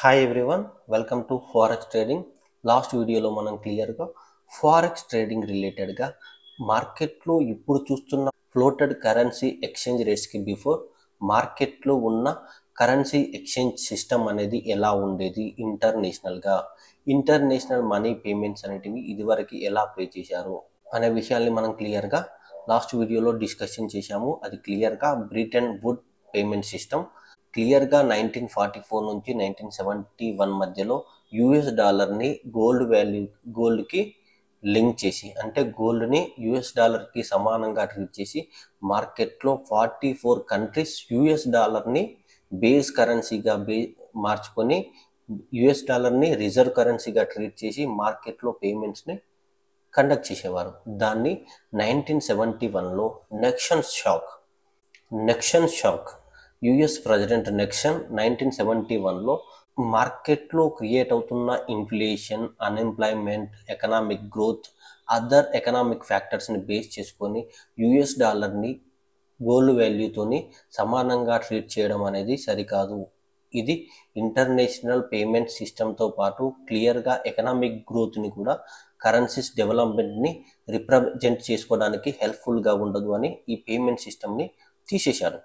Hi everyone, welcome to forex trading. Last వీడియోలో మనం క్లియర్గా ఫారెక్స్ ట్రేడింగ్ రిలేటెడ్గా మార్కెట్లో ఇప్పుడు చూస్తున్న ఫ్లోటెడ్ కరెన్సీ ఎక్స్చేంజ్ రేట్స్కి బిఫోర్ మార్కెట్లో ఉన్న కరెన్సీ ఎక్స్చేంజ్ సిస్టమ్ అనేది ఎలా ఉండేది, ఇంటర్నేషనల్ మనీ పేమెంట్స్ అనేటివి ఇదివరకు ఎలా పే చేశారు అనే విషయాల్ని మనం క్లియర్గా లాస్ట్ వీడియోలో డిస్కషన్ చేశాము. అది క్లియర్గా బ్రిటన్ వుడ్ పేమెంట్ సిస్టమ్ క్లియర్గా 1944 నుంచి 1971 మధ్యలో యుఎస్ డాలర్ని గోల్డ్కి లింక్ చేసి, అంటే గోల్డ్ని యుఎస్ డాలర్కి సమానంగా ట్రీట్ చేసి మార్కెట్లో 44 కంట్రీస్ యుఎస్ డాలర్ని బేస్ కరెన్సీగా మార్చుకొని యుఎస్ డాలర్ని రిజర్వ్ కరెన్సీగా ట్రీట్ చేసి మార్కెట్లో పేమెంట్స్ని కండక్ట్ చేసేవారు. దాన్ని 1971లో Nixon shock US president Nixon 1971లో మార్కెట్లో క్రియేట్ అవుతున్న inflation, unemployment, economic growth, other economic ఫ్యాక్టర్స్ని బేస్ చేసుకొని యుఎస్ డాలర్ని గోల్డ్ వాల్యూతోని సమానంగా ట్రీట్ చేయడం అనేది సరికాదు. ఇది ఇంటర్నేషనల్ పేమెంట్ సిస్టమ్తో పాటు క్లియర్గా ఎకనామిక్ గ్రోత్ని కూడా, కరెన్సీస్ డెవలప్మెంట్ని రిప్రజెంట్ చేసుకోవడానికి హెల్ప్ఫుల్గా ఉండదు అని ఈ పేమెంట్ సిస్టమ్ని తీసేశారు.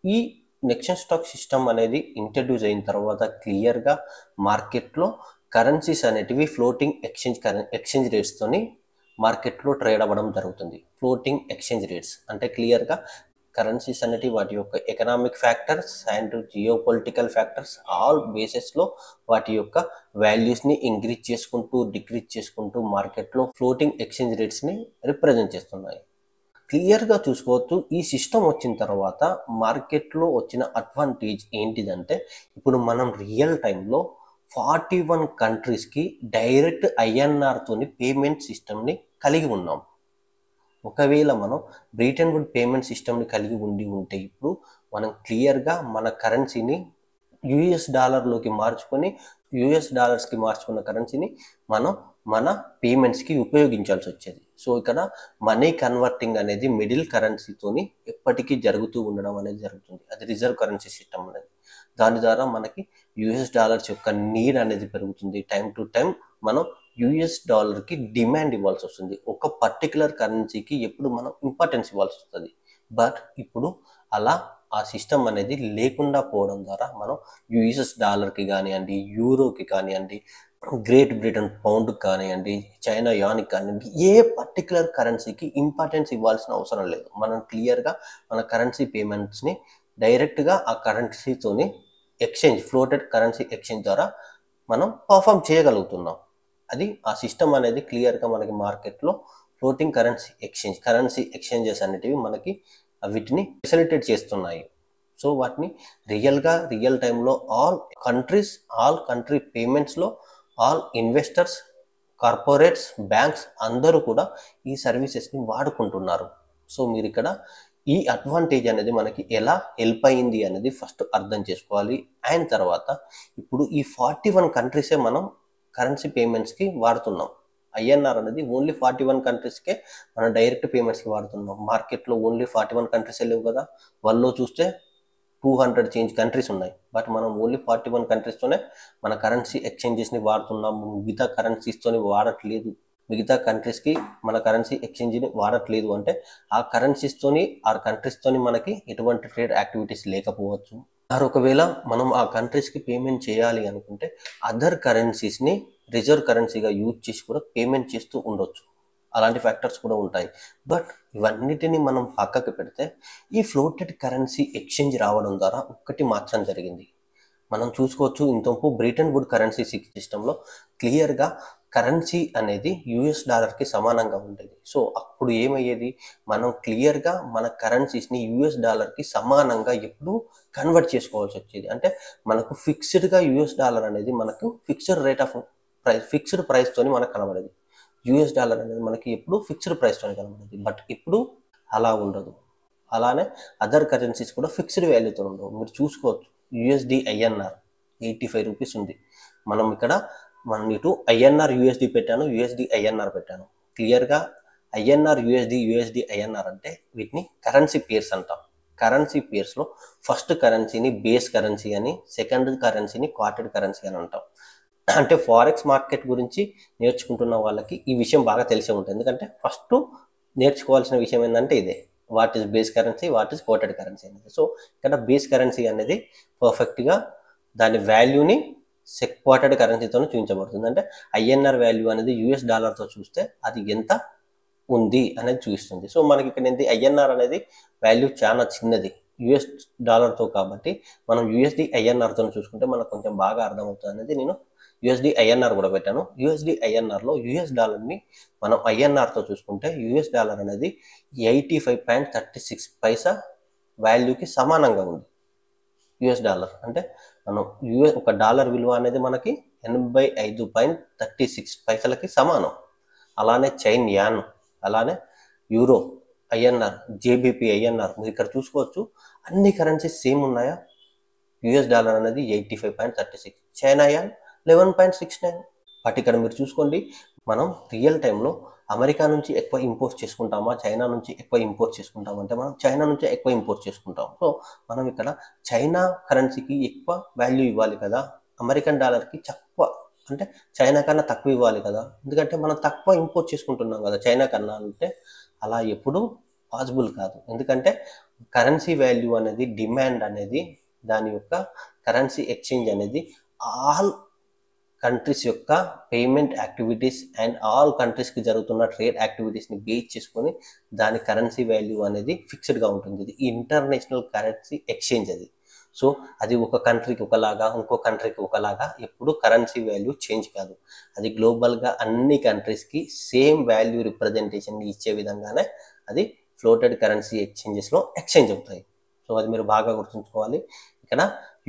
ఈ నెక్సన్ స్టాక్ సిస్టమ్ అనేది ఇంట్రడ్యూస్ అయిన తర్వాత క్లియర్గా మార్కెట్లో కరెన్సీస్ అనేటివి ఫ్లోటింగ్ ఎక్స్చేంజ్ రేట్స్తోని మార్కెట్లో ట్రేడ్ అవ్వడం జరుగుతుంది. ఫ్లోటింగ్ ఎక్స్చేంజ్ రేట్స్ అంటే క్లియర్గా కరెన్సీస్ అనేటివి వాటి యొక్క economic factors and geopolitical factors all బేసెస్లో వాటి యొక్క వాల్యూస్ని ఇంక్రీజ్ చేసుకుంటూ డిక్రీజ్ చేసుకుంటూ మార్కెట్లో ఫ్లోటింగ్ ఎక్స్చేంజ్ రేట్స్ని రిప్రజెంట్ చేస్తున్నాయి. క్లియర్గా చూసుకోవచ్చు. ఈ సిస్టమ్ వచ్చిన తర్వాత మార్కెట్లో వచ్చిన అడ్వాంటేజ్ ఏంటిదంటే, ఇప్పుడు మనం రియల్ టైంలో 41 కంట్రీస్కి డైరెక్ట్ ఐఎన్ఆర్తోని పేమెంట్ సిస్టమ్ని కలిగి ఉన్నాం. ఒకవేళ మనం బ్రిటన్ వుడ్ పేమెంట్ సిస్టమ్ని కలిగి ఉంటే ఇప్పుడు మనం క్లియర్గా మన కరెన్సీని యుఎస్ డాలర్లోకి మార్చుకొని యుఎస్ డాలర్స్కి మార్చుకున్న కరెన్సీని మనం మన పేమెంట్స్కి ఉపయోగించాల్సి వచ్చేది. సో ఇక్కడ మనీ కన్వర్టింగ్ అనేది మిడిల్ కరెన్సీతోని ఎప్పటికీ జరుగుతూ ఉండడం అనేది జరుగుతుంది. అది రిజర్వ్ కరెన్సీ సిస్టమ్ అనేది. దాని ద్వారా మనకి యుఎస్ డాలర్స్ యొక్క నీడ్ అనేది పెరుగుతుంది. టైం టు టైం మనం యుఎస్ డాలర్కి డిమాండ్ ఇవ్వాల్సి వస్తుంది. ఒక పర్టికులర్ కరెన్సీకి ఎప్పుడు మనం ఇంపార్టెన్స్ ఇవ్వాల్సి వస్తుంది. బట్ ఇప్పుడు అలా ఆ సిస్టమ్ అనేది లేకుండా పోవడం ద్వారా మనం యుఎస్ డాలర్కి కానివ్వండి, యూరోకి కానివ్వండి, గ్రేట్ బ్రిటన్ పౌండ్ కానివ్వండి, చైనా యాన్కి కానివ్వండి, ఏ పర్టికులర్ కరెన్సీకి ఇంపార్టెన్స్ ఇవ్వాల్సిన అవసరం లేదు. మనం క్లియర్గా మన కరెన్సీ పేమెంట్స్ని డైరెక్ట్గా ఆ కరెన్సీతోని ఫ్లోటెడ్ కరెన్సీ ఎక్స్చేంజ్ ద్వారా మనం పర్ఫామ్ చేయగలుగుతున్నాం. అది ఆ సిస్టమ్ అనేది క్లియర్గా మనకి మార్కెట్లో ఫ్లోటింగ్ కరెన్సీ ఎక్స్చేంజెస్ అనేటివి మనకి వీటిని ఫెసిలిటేట్ చేస్తున్నాయి. సో వాటిని రియల్ టైంలో ఆల్ కంట్రీ పేమెంట్స్లో ఆల్ ఇన్వెస్టర్స్, కార్పొరేట్స్, బ్యాంక్స్ అందరూ కూడా ఈ సర్వీసెస్ని వాడుకుంటున్నారు. సో మీరు ఇక్కడ ఈ అడ్వాంటేజ్ అనేది మనకి ఎలా హెల్ప్ అయింది అనేది ఫస్ట్ అర్థం చేసుకోవాలి. అయిన తర్వాత ఇప్పుడు ఈ 41 కంట్రీసే మనం కరెన్సీ పేమెంట్స్కి వాడుతున్నాం. ఐఎన్ఆర్ అనేది ఓన్లీ 41 కంట్రీస్కే మనం డైరెక్ట్ పేమెంట్స్కి వాడుతున్నాం. మార్కెట్లో ఓన్లీ 41 కంట్రీసే లేవు కదా, వాళ్ళలో చూస్తే 200 చేంజ్ కంట్రీస్ ఉన్నాయి. బట్ మనం ఓన్లీ 41 కంట్రీస్తోనే మన కరెన్సీ ఎక్స్చేంజెస్ని వాడుతున్నాము. మిగతా కరెన్సీస్తోని వాడట్లేదు. మిగతా కంట్రీస్కి మన కరెన్సీ ఎక్స్చేంజ్ని వాడట్లేదు అంటే ఆ కంట్రీస్తోని మనకి ఎటువంటి ట్రేడ్ యాక్టివిటీస్ లేకపోవచ్చు. ఒకవేళ మనం ఆ కంట్రీస్కి పేమెంట్ చేయాలి అనుకుంటే అదర్ కరెన్సీస్ని రిజర్వ్ కరెన్సీగా యూజ్ చేసి కూడా పేమెంట్ చేస్తూ ఉండొచ్చు. అలాంటి ఫ్యాక్టర్స్ కూడా ఉంటాయి. బట్ ఇవన్నిటిని మనం పక్కకు పెడితే ఈ ఫ్లోటెడ్ కరెన్సీ ఎక్స్చేంజ్ రావడం ద్వారా ఒక్కటి మాత్రం జరిగింది. మనం చూసుకోవచ్చు, ఇంతకు బ్రిటన్ వుడ్ కరెన్సీ సిస్టంలో క్లియర్గా కరెన్సీ అనేది యుఎస్ డాలర్కి సమానంగా ఉండేది. సో అప్పుడు ఏమయ్యేది, మనం క్లియర్గా మన కరెన్సీస్ని యుఎస్ డాలర్కి సమానంగా ఎప్పుడు కన్వర్ట్ చేసుకోవాల్సి వచ్చేది. అంటే మనకు ఫిక్స్డ్గా యుఎస్ డాలర్ అనేది మనకు ఫిక్స్డ్ ప్రైస్తోని మనకు కనబడేది. యుఎస్ డాలర్ అనేది మనకి ఎప్పుడు ఫిక్స్డ్ ప్రైస్తోని కనబడేది. బట్ ఇప్పుడు అలా ఉండదు. అలానే అదర్ కరెన్సీస్ కూడా ఫిక్స్డ్ వాల్యూతో ఉండవు. మీరు చూసుకోవచ్చు, యుఎస్డి ఐఎన్ఆర్ 85 రూపీస్ ఉంది. మనం ఇటు ఐఎన్ఆర్ యూఎస్డి పెట్టాను, యూఎస్డి ఐఎన్ఆర్ పెట్టాను. క్లియర్గా ఐఎన్ఆర్ యూఎస్డి ఐఎన్ఆర్ అంటే వీటిని కరెన్సీ పేర్స్ అంటాం. కరెన్సీ పేర్స్లో ఫస్ట్ కరెన్సీని బేస్ కరెన్సీ అని, సెకండ్ కరెన్సీని క్వార్టెడ్ కరెన్సీ అని అంటాం. అంటే ఫారెక్స్ మార్కెట్ గురించి నేర్చుకుంటున్న వాళ్ళకి ఈ విషయం బాగా తెలిసే ఉంటుంది. ఎందుకంటే ఫస్ట్ నేర్చుకోవాల్సిన విషయం ఏంటంటే ఇదే, what is base currency, what is quoted currency అనేది. సో ఇక్కడ బేస్ కరెన్సీ అనేది పర్ఫెక్ట్గా దాని వాల్యూని క్వార్టెడ్ కరెన్సీతో చూపించబడుతుంది. అంటే ఐఎన్ఆర్ వాల్యూ అనేది యూఎస్ డాలర్తో చూస్తే అది ఎంత ఉంది అనేది చూపిస్తుంది. సో మనకి ఇక్కడ ఏంటి, ఐఎన్ఆర్ అనేది వాల్యూ చాలా చిన్నది యూఎస్ డాలర్తో, కాబట్టి మనం యూఎస్డి ఐఎన్ఆర్తో చూసుకుంటే మనకు కొంచెం బాగా అర్థమవుతుంది అనేది నేను యూఎస్డి ఐఎన్ఆర్ కూడా పెట్టాను. యూఎస్డి ఐఎన్ఆర్లో యూఎస్ డాలర్ని మనం ఐఎన్ఆర్తో చూసుకుంటే యూఎస్ డాలర్ అనేది 85.36 వాల్యూకి సమానంగా ఉంది. యూఎస్ డాలర్ అంటే మనం ఒక డాలర్ విలువ అనేది మనకి 85.36 సమానం. అలానే చైన్ యాన్, అలానే యూరో ఐఎన్ఆర్, జేబీపీ ఐఎన్ఆర్, మీరు ఇక్కడ చూసుకోవచ్చు అన్ని కరెన్సీస్ సేమ్ ఉన్నాయా. యూఎస్ డాలర్ అనేది 85.36, చైనా యాన్ 11.69. బట్ ఇక్కడ మీరు చూసుకోండి, మనం రియల్ టైంలో అమెరికా నుంచి ఎక్కువ ఇంపోర్ట్ చేసుకుంటామా, చైనా నుంచి ఎక్కువ ఇంపోర్ట్ చేసుకుంటామా అంటే మనం చైనా నుంచి ఎక్కువ ఇంపోర్ట్ చేసుకుంటాం. సో మనం ఇక్కడ చైనా కరెన్సీకి ఎక్కువ వాల్యూ ఇవ్వాలి కదా, అమెరికన్ డాలర్కి తక్కువ, అంటే చైనా కన్నా తక్కువ ఇవ్వాలి కదా, ఎందుకంటే మనం తక్కువ ఇంపోర్ట్ చేసుకుంటున్నాం కదా చైనా కన్నా. అంటే అలా ఎప్పుడూ పాసిబుల్ కాదు. ఎందుకంటే కరెన్సీ వాల్యూ అనేది, డిమాండ్ అనేది, దాని యొక్క కరెన్సీ ఎక్స్చేంజ్ అనేది ఆల్ కంట్రీస్ యొక్క పేమెంట్ యాక్టివిటీస్ అండ్ ఆల్ కంట్రీస్కి జరుగుతున్న ట్రేడ్ యాక్టివిటీస్ని బేస్ చేసుకొని దాని కరెన్సీ వాల్యూ అనేది ఫిక్స్డ్గా ఉంటుంది. ఇది ఇంటర్నేషనల్ కరెన్సీ ఎక్స్చేంజ్ అది. సో అది ఒక కంట్రీకి ఒకలాగా, ఇంకో కంట్రీకి ఒకలాగా ఎప్పుడు కరెన్సీ వాల్యూ చేంజ్ కాదు. అది గ్లోబల్గా అన్ని కంట్రీస్కి సేమ్ వాల్యూ రిప్రజెంటేషన్ ఇచ్చే విధంగానే అది ఫ్లోటెడ్ కరెన్సీ ఎక్స్చేంజెస్లో ఎక్స్చేంజ్ అవుతాయి. సో అది మీరు బాగా గుర్తుంచుకోవాలి. ఇక్కడ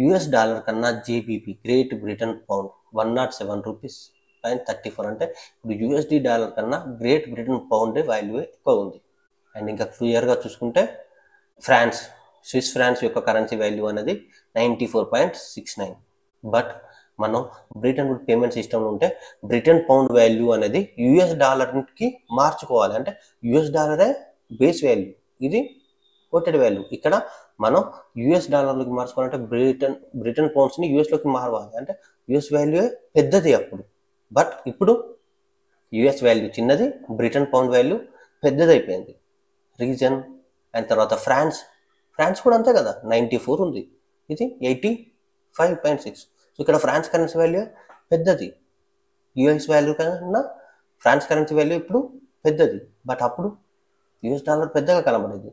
యూఎస్ డాలర్ కన్నా జేబీపీ, గ్రేట్ బ్రిటన్ పౌండ్ 107 రూపీస్.34, అంటే ఇప్పుడు యూఎస్డి డాలర్ కన్నా గ్రేట్ బ్రిటన్ పౌండ్ వాల్యూ ఎక్కువ ఉంది. అండ్ ఇంకా క్లియర్గా చూసుకుంటే స్విస్ ఫ్రాన్స్ యొక్క కరెన్సీ వాల్యూ అనేది 94.69. బట్ మనం బ్రిటన్ వుడ్ పేమెంట్ సిస్టమ్లో ఉంటే బ్రిటన్ పౌండ్ వాల్యూ అనేది యూఎస్ డాలర్కి మార్చుకోవాలి. అంటే యూఎస్ డాలరే బేస్ వాల్యూ, ఇది కోటెడ్ వాల్యూ. ఇక్కడ మనం యూఎస్ డాలర్లోకి మార్చుకోవాలంటే బ్రిటన్ పౌండ్స్ని యూఎస్లోకి మారవాలి. అంటే యూఎస్ వాల్యూ పెద్దది అప్పుడు. బట్ ఇప్పుడు యూఎస్ వాల్యూ చిన్నది, బ్రిటన్ పౌండ్ వాల్యూ పెద్దదైపోయింది. రీజన్ అండ్ తర్వాత ఫ్రాన్స్ కూడా అంతే కదా, 94 ఉంది, ఇది 85.6. సో ఇక్కడ ఫ్రాన్స్ కరెన్సీ వాల్యూ పెద్దది, యూఎస్ వాల్యూ కన్నా ఫ్రాన్స్ కరెన్సీ వాల్యూ ఇప్పుడు పెద్దది. బట్ అప్పుడు యూఎస్ డాలర్ పెద్దగా కనబడేది.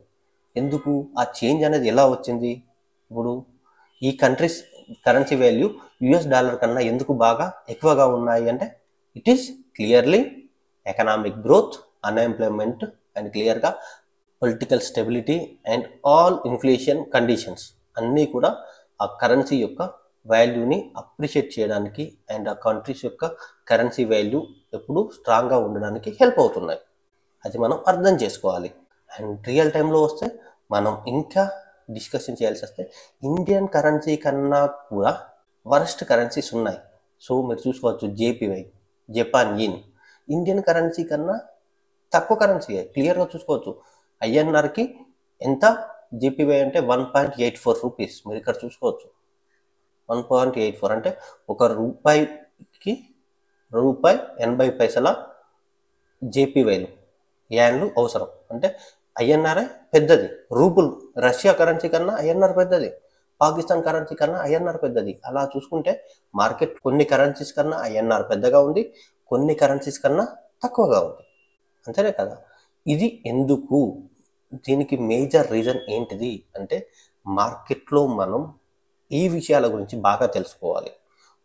ఎందుకు ఆ చేంజ్ అనేది ఎలా వచ్చింది? ఇప్పుడు ఈ countries currency value US dollar కన్నా ఎందుకు బాగా ఎక్కువగా ఉన్నాయి అంటే it is clearly economic growth, unemployment and క్లియర్గా political stability and all inflation conditions అన్నీ కూడా ఆ కరెన్సీ యొక్క వాల్యూని అప్రిషియేట్ చేయడానికి అండ్ ఆ కంట్రీస్ యొక్క కరెన్సీ వాల్యూ ఎప్పుడు స్ట్రాంగ్గా ఉండడానికి హెల్ప్ అవుతున్నాయి. అది మనం అర్థం చేసుకోవాలి. అండ్ రియల్ టైంలో వస్తే మనం ఇంకా డిస్కషన్ చేయాల్సి వస్తే ఇండియన్ కరెన్సీ కన్నా కూడా వరస్ట్ కరెన్సీస్ ఉన్నాయి. సో మీరు చూసుకోవచ్చు JPY, Japan yen Indian currency కన్నా తక్కువ కరెన్సీ క్లియర్గా చూసుకోవచ్చు. ఐఎన్ఆర్కి ఎంత జేపీవై అంటే 1.84 రూపీస్, మీరు ఇక్కడ చూసుకోవచ్చు 1.84, అంటే ఒక రూపాయికి ₹1.80 జేపీవైలు యాన్లు అవసరం. అంటే ఐఎన్ఆర్ఐ పెద్దది, రూబుల్ రష్యా కరెన్సీ కన్నా ఐఎన్ఆర్ పెద్దది, పాకిస్తాన్ కరెన్సీ కన్నా ఐఎన్ఆర్ పెద్దది. అలా చూసుకుంటే మార్కెట్ కొన్ని కరెన్సీస్ కన్నా ఐఎన్ఆర్ పెద్దగా ఉంది, కొన్ని కరెన్సీస్ కన్నా తక్కువగా ఉంది. అంతేనే కదా. ఇది ఎందుకు? దీనికి మేజర్ రీజన్ ఏంటిది అంటే మార్కెట్లో మనం ఈ విషయాల గురించి బాగా తెలుసుకోవాలి.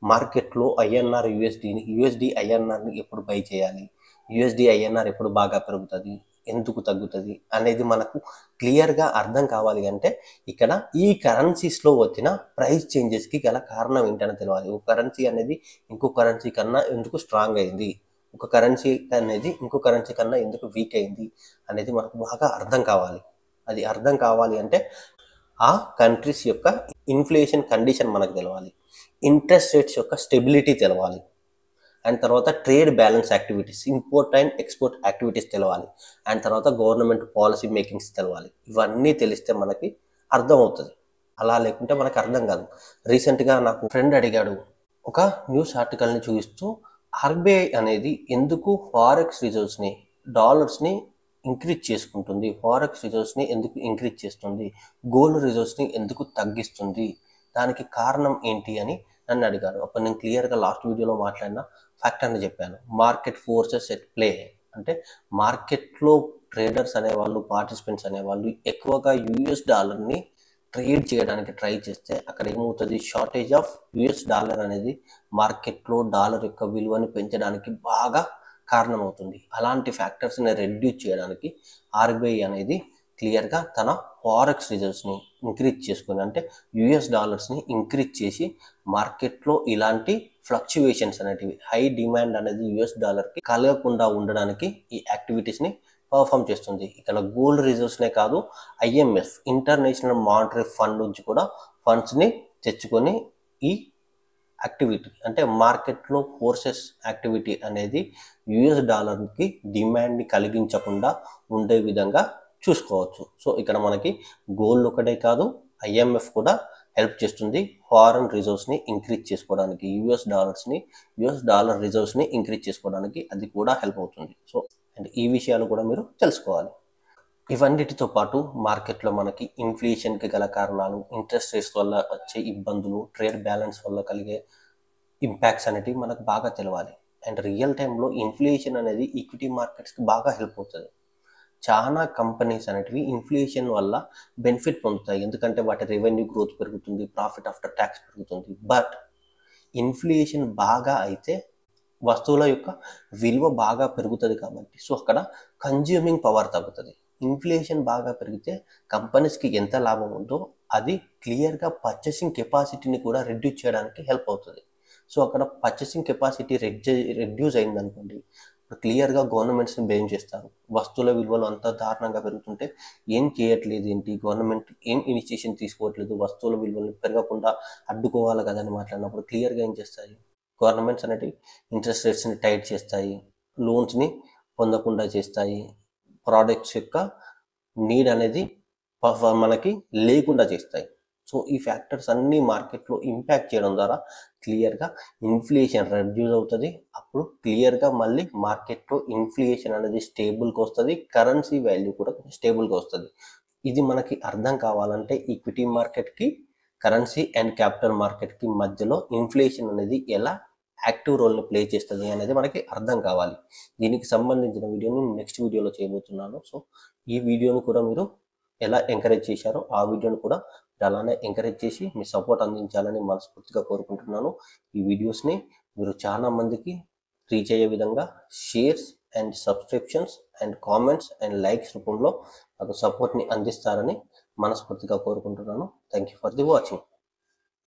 మార్కెట్లో ఐఎన్ఆర్ యూఎస్డి ఐఎన్ఆర్ని ఎప్పుడు బై చేయాలి, యూఎస్డి ఐఎన్ఆర్ ఎప్పుడు బాగా పెరుగుతుంది, ఎందుకు తగ్గుతుంది అనేది మనకు క్లియర్గా అర్థం కావాలి. అంటే ఇక్కడ ఈ కరెన్సీస్లో వచ్చిన ప్రైస్ చేంజెస్కి గల కారణం ఏంటని తెలియాలి. ఒక కరెన్సీ అనేది ఇంకో కరెన్సీ కన్నా ఎందుకు స్ట్రాంగ్ అయింది, ఒక కరెన్సీ అనేది ఇంకో కరెన్సీ కన్నా ఎందుకు వీక్ అయింది అనేది మనకు బాగా అర్థం కావాలి. అది అర్థం కావాలి అంటే ఆ కంట్రీస్ యొక్క ఇన్ఫ్లేషన్ కండిషన్ మనకు తెలవాలి, ఇంట్రెస్ట్ రేట్స్ యొక్క స్టెబిలిటీ తెలవాలి, అండ్ తర్వాత trade balance activities, import and export activities తెలవాలి, అండ్ తర్వాత గవర్నమెంట్ పాలసీ మేకింగ్స్ తెలవాలి. ఇవన్నీ తెలిస్తే మనకి అర్థమవుతుంది. అలా లేకుంటే మనకు అర్థం కాదు. రీసెంట్గా నాకు ఫ్రెండ్ అడిగాడు, ఒక న్యూస్ ఆర్టికల్ని చూపిస్తూ ఆర్బీఐ అనేది ఎందుకు ఫారెక్స్ రిజర్వ్స్ని, డాలర్స్ని ఇంక్రీజ్ చేసుకుంటుంది, ఫారెక్స్ రిజర్వ్స్ని ఎందుకు ఇంక్రీజ్ చేస్తుంది, గోల్డ్ రిజర్వ్స్ని ఎందుకు తగ్గిస్తుంది, దానికి కారణం ఏంటి అని నన్ను అడిగాడు. అప్పుడు నేను క్లియర్గా లాస్ట్ వీడియోలో మాట్లాడిన ఫ్యాక్టర్ని చెప్పాను. మార్కెట్ ఫోర్సెస్ ఎట్ ప్లే అంటే మార్కెట్లో ట్రేడర్స్ అనేవాళ్ళు, పార్టిసిపెంట్స్ అనేవాళ్ళు ఎక్కువగా యూఎస్ డాలర్ని ట్రేడ్ చేయడానికి ట్రై చేస్తే అక్కడ ఏమవుతుంది, షార్టేజ్ ఆఫ్ యుఎస్ డాలర్ అనేది మార్కెట్లో డాలర్ యొక్క విలువని పెంచడానికి బాగా కారణమవుతుంది. అలాంటి ఫ్యాక్టర్స్ని రెడ్యూస్ చేయడానికి ఆర్బీఐ అనేది క్లియర్గా తన ఫారెక్స్ రిజర్వ్స్ని ఇంక్రీజ్ చేసుకుని, అంటే యుఎస్ డాలర్స్ని ఇంక్రీజ్ చేసి మార్కెట్లో ఇలాంటి ఫ్లక్చువేషన్స్ అనేటివి, హై డిమాండ్ అనేది యుఎస్ డాలర్కి కలగకుండా ఉండడానికి ఈ యాక్టివిటీస్ని పర్ఫామ్ చేస్తుంది. ఇక్కడ గోల్డ్ రిజర్వ్స్నే కాదు, ఐఎంఎఫ్ ఇంటర్నేషనల్ మానిటరీ ఫండ్ నుంచి కూడా ఫండ్స్ని తెచ్చుకొని ఈ యాక్టివిటీ అంటే మార్కెట్లో ఫోర్సెస్ యాక్టివిటీ అనేది యుఎస్ డాలర్కి డిమాండ్ని కలిగించకుండా ఉండే విధంగా చూసుకోవచ్చు. సో ఇక్కడ మనకి గోల్డ్ ఒకటే కాదు, ఐఎంఎఫ్ కూడా హెల్ప్ చేస్తుంది ఫారెన్ రిజర్వ్స్ని ఇంక్రీజ్ చేసుకోవడానికి, యుఎస్ డాలర్ రిజర్వ్స్ని ఇంక్రీజ్ చేసుకోవడానికి అది కూడా హెల్ప్ అవుతుంది. సో అండ్ ఈ విషయాలు కూడా మీరు తెలుసుకోవాలి. ఇవన్నిటితో పాటు మార్కెట్లో మనకి ఇన్ఫ్లేషన్కి గల కారణాలు, ఇంట్రెస్ట్ రేట్స్ వల్ల వచ్చే ఇబ్బందులు, ట్రేడ్ బ్యాలెన్స్ వల్ల కలిగే ఇంపాక్ట్స్ అనేటివి మనకు బాగా తెలవాలి. అండ్ రియల్ టైంలో ఇన్ఫ్లేషన్ అనేది ఈక్విటీ మార్కెట్స్కి బాగా హెల్ప్ అవుతుంది. చాలా కంపెనీస్ అనేటివి ఇన్ఫ్లేషన్ వల్ల బెనిఫిట్ పొందుతాయి, ఎందుకంటే వాటి రెవెన్యూ గ్రోత్ పెరుగుతుంది, ప్రాఫిట్ ఆఫ్టర్ ట్యాక్స్ పెరుగుతుంది. బట్ ఇన్ఫ్లేషన్ బాగా అయితే వస్తువుల యొక్క విలువ బాగా పెరుగుతుంది కాబట్టి సో అక్కడ కన్జ్యూమింగ్ పవర్ తగ్గుతుంది. ఇన్ఫ్లేషన్ బాగా పెరిగితే కంపెనీస్కి ఎంత లాభం ఉందో అది క్లియర్గా పర్చేసింగ్ కెపాసిటీని కూడా రెడ్యూస్ చేయడానికి హెల్ప్ అవుతుంది. సో అక్కడ పర్చేసింగ్ కెపాసిటీ రెడ్యూస్ అయిందనుకోండి, క్లియర్గా గవర్నమెంట్స్ని బ్లేమ్ చేస్తారు. వస్తువుల విలువలు అంత దారుణంగా పెరుగుతుంటే ఏం చేయట్లేదు ఏంటి, గవర్నమెంట్ ఏం ఇనిషియేషన్ తీసుకోవట్లేదు, వస్తువుల విలువలు పెరగకుండా అడ్డుకోవాలి కదా అని మాట్లాడినప్పుడు క్లియర్గా ఏం చేస్తాయి, గవర్నమెంట్స్ అనేటివి ఇంట్రెస్ట్ రేట్స్ని టైట్ చేస్తాయి, లోన్స్ని పొందకుండా చేస్తాయి, ప్రోడక్ట్స్ యొక్క నీడ్ అనేది మనకి లేకుండా చేస్తాయి. సో ఈ ఫ్యాక్టర్స్ అన్నీ మార్కెట్లో ఇంపాక్ట్ చేయడం ద్వారా క్లియర్గా ఇన్ఫ్లేషన్ రెడ్యూస్ అవుతుంది. అప్పుడు క్లియర్గా మళ్ళీ మార్కెట్లో ఇన్ఫ్లేషన్ అనేది స్టేబుల్గా వస్తుంది, కరెన్సీ వాల్యూ కూడా స్టేబుల్గా వస్తుంది. ఇది మనకి అర్థం కావాలంటే ఈక్విటీ మార్కెట్కి, కరెన్సీ అండ్ క్యాపిటల్ మార్కెట్కి మధ్యలో ఇన్ఫ్లేషన్ అనేది ఎలా యాక్టివ్ రోల్ని ప్లే చేస్తుంది అనేది మనకి అర్థం కావాలి. దీనికి సంబంధించిన వీడియోని నెక్స్ట్ వీడియోలో చేయబోతున్నాను. సో ఈ వీడియోని కూడా మీరు ఎలా ఎంకరేజ్ చేశారో ఆ వీడియోని కూడా అలానే ఎంకరేజ్ చేసి మీ సపోర్ట్ అందించాలని మనస్ఫూర్తిగా కోరుకుంటున్నాను. ఈ వీడియోస్ని మీరు చాలా మందికి రీచ్ అయ్యే విధంగా shares and subscriptions and comments and likes రూపంలో నాకు సపోర్ట్ని అందిస్తారని మనస్ఫూర్తిగా కోరుకుంటున్నాను. Thank you for the watching.